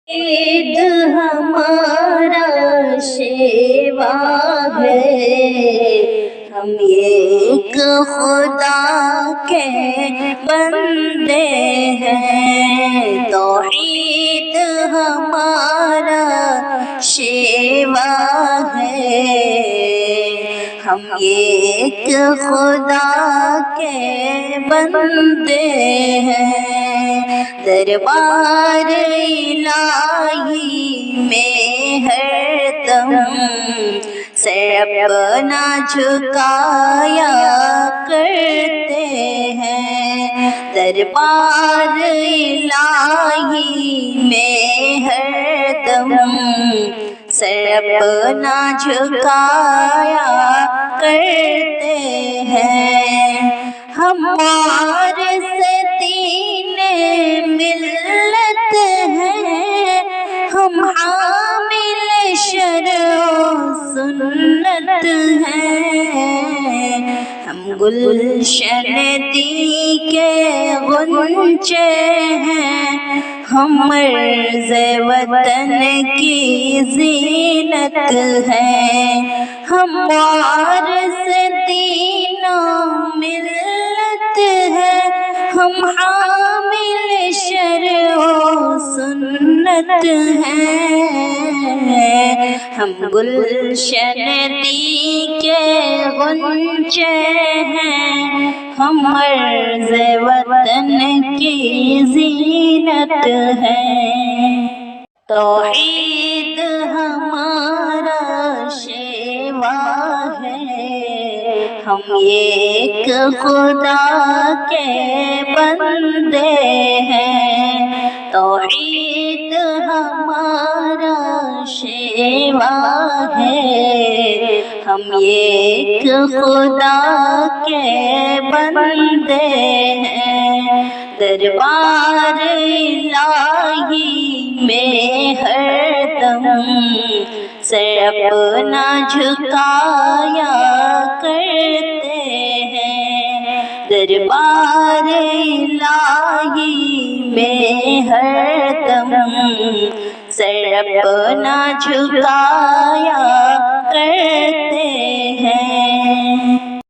عید ہمارا شیوا ہے، ہم ایک خدا کے بندے ہیں۔ توحید ہمارا شیوا ہے، ہم ایک خدا کے بندے ہیں۔ دربار الہی میں ہر دم سر اپنا جھکایا کرتے ہیں۔ دربار الہی میں ہر دم سر اپنا جھکایا کرتے ہیں۔ ہمارے سے دین ملت ہے، ہم حامل شرع و سنت ہیں۔ ہم گلشن دی کے غنچے ہیں، ہم مرز وطن کی زینت ہیں۔ ہم وارث دین و ملت ہے، ہم حامل شرع و سنت ہیں۔ ہم گلشن دی کے غنچے ہیں، ہم مرز وطن کی زینت ہیں۔ توحید ہمارا شیوا ہے، ہم ایک خدا کے بندے ہیں۔ توحید ہمارا شیوا ہے، ہم ایک خدا کے بندے ہیں۔ دربار الہی میں ہر دم سر اپنا جھکایا کرتے ہیں۔ دربار الہی میں ہر دم سر اپنا جھکایا کرتے